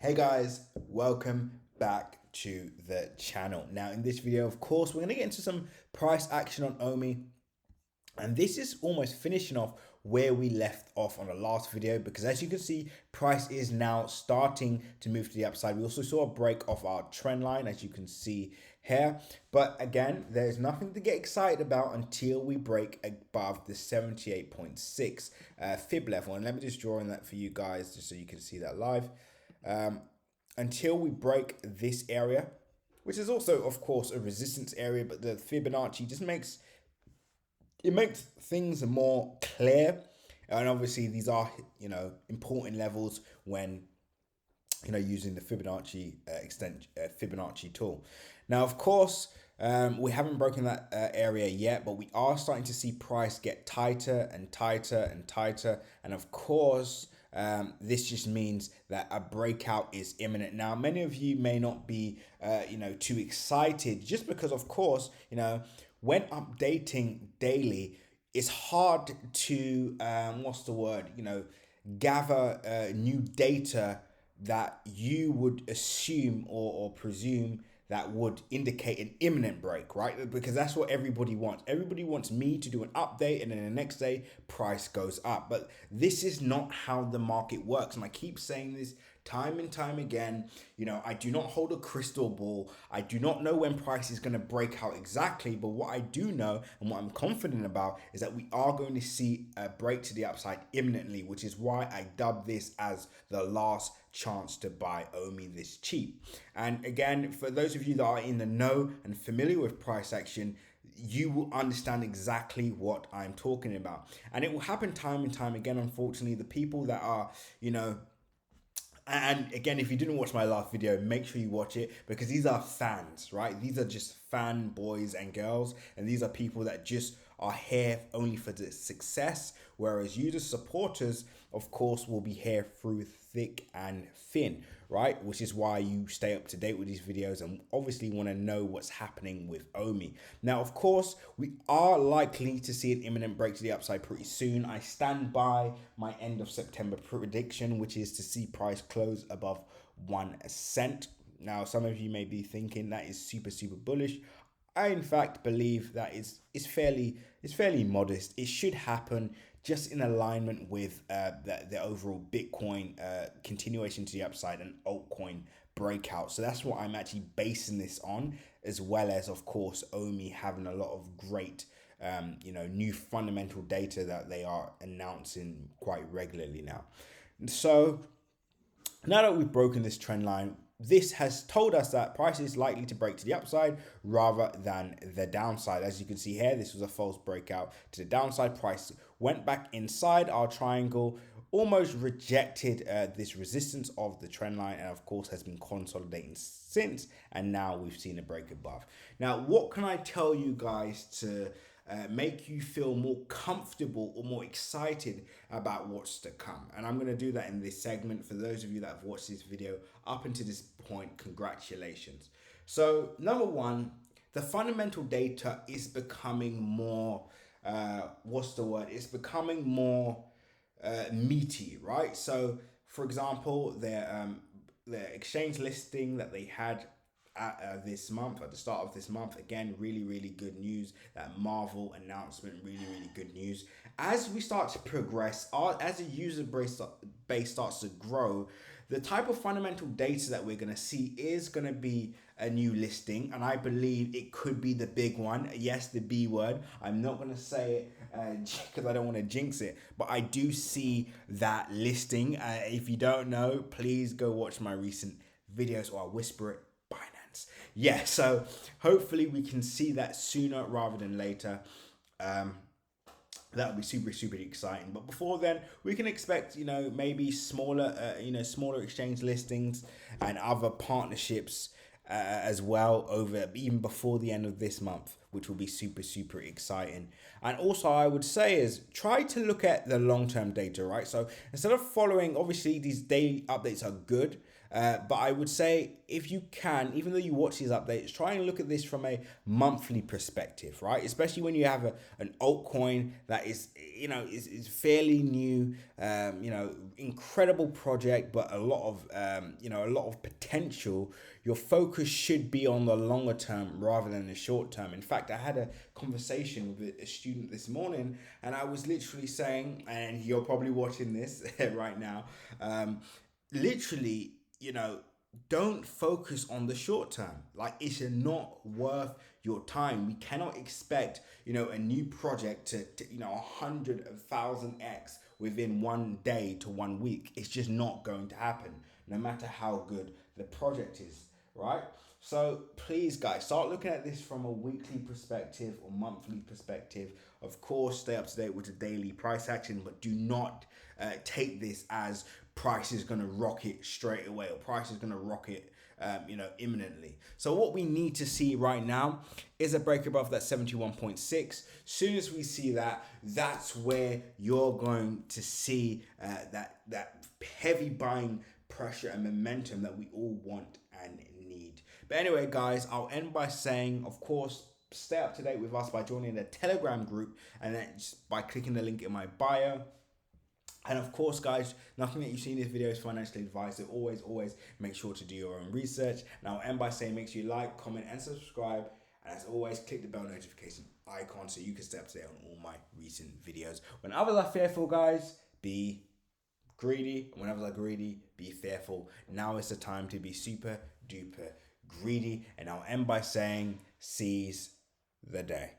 Hey guys, welcome back to the channel. Now in this video, of course, we're going to get into some price action on OMI. And this is almost finishing off where we left off on the last video, because as you can see, price is now starting to move to the upside. We also saw a break off our trend line, as you can see here. But again, there's nothing to get excited about until we break above the 78.6 fib level. And let me just draw in that for you guys, just so you can see that live. Until we break this area, which is also, of course, a resistance area, but the Fibonacci just makes things more clear. And obviously these are, important levels when, using the Fibonacci Fibonacci tool. Now, of course, we haven't broken that area yet, but we are starting to see price get tighter and tighter and tighter. And of course, this just means that a breakout is imminent. Now, many of you may not be, too excited, just because, of course, when updating daily, it's hard to, gather new data that you would assume or presume that would indicate an imminent break, right? Because that's what everybody wants. Everybody wants me to do an update and then the next day price goes up. But this is not how the market works. And I keep saying this time and time again. I do not hold a crystal ball. I do not know when price is going to break out exactly. But what I do know and what I'm confident about is that we are going to see a break to the upside imminently, which is why I dub this as the last chance to buy OMI this cheap. And again, for those of you that are in the know and familiar with price action, you will understand exactly what I'm talking about. And it will happen time and time again. Unfortunately, the people that are, and again, if you didn't watch my last video, make sure you watch it, because these are fans, right? These are just fan boys and girls, and these are people that just are here only for the success, whereas you, the supporters, of course, will be here through thick and thin, right? Which is why you stay up to date with these videos and obviously want to know what's happening with OMI. Now, of course, we are likely to see an imminent break to the upside pretty soon. I stand by my end of September prediction, which is to see price close above 1 cent. Now, some of you may be thinking that is super bullish. I, in fact, believe that it's fairly modest. It should happen just in alignment with the overall Bitcoin continuation to the upside and altcoin breakout. So that's what I'm actually basing this on, as well as, of course, OMI having a lot of great, new fundamental data that they are announcing quite regularly now. So now that we've broken this trend line, this has told us that price is likely to break to the upside rather than the downside. As you can see here, this was a false breakout to the downside. Price went back inside our triangle, almost rejected this resistance of the trend line, and of course has been consolidating since, and now we've seen a break above. Now, what can I tell you guys to make you feel more comfortable or more excited about what's to come? And I'm going to do that in this segment. For those of you that have watched this video up until this point, congratulations. So number one, the fundamental data is becoming more, it's becoming more meaty, right? So for example, their exchange listing that they had at this month, at the start of this month, again, really good news. That Marvel announcement, really good news. As we start to progress, as a user base starts to grow, the type of fundamental data that we're going to see is going to be a new listing, and I believe it could be the big one. Yes, the B word. I'm not going to say it because I don't want to jinx it, but I do see that listing. If you don't know, please go watch my recent videos, or I'll whisper it. Yeah, so hopefully we can see that sooner rather than later. That would be super exciting. But before then, we can expect, maybe smaller exchange listings and other partnerships as well, over even before the end of this month. which will be super, super exciting. And also, I would say is try to look at the long-term data, right? So instead of following, obviously, these daily updates are good. But I would say if you can, even though you watch these updates, try and look at this from a monthly perspective, right? Especially when you have an altcoin that is, is fairly new, incredible project, but a lot of, a lot of potential. Your focus should be on the longer term rather than the short term. In fact, I had a conversation with a student this morning, and I was literally saying, and you're probably watching this right now, literally, don't focus on the short term. Like, it's not worth your time. We cannot expect, a new project to 100,000x within 1 day to 1 week. It's just not going to happen, no matter how good the project is, right? So please, guys, start looking at this from a weekly perspective or monthly perspective. Of course, stay up to date with the daily price action, but do not take this as price is going to rocket straight away or price is going to rocket imminently. So what we need to see right now is a break above that 71.6. Soon as we see that, that's where you're going to see that heavy buying pressure and momentum that we all want and need. But anyway, guys, I'll end by saying, of course, stay up to date with us by joining the Telegram group, and then just by clicking the link in my bio. And of course, guys, nothing that you see in this video is financial advice. So always make sure to do your own research. And I'll end by saying, make sure you like, comment, and subscribe. And as always, click the bell notification icon so you can stay up to date on all my recent videos. When others are fearful, guys, be greedy. When others are greedy, be fearful. Now is the time to be super duper greedy. And I'll end by saying, seize the day.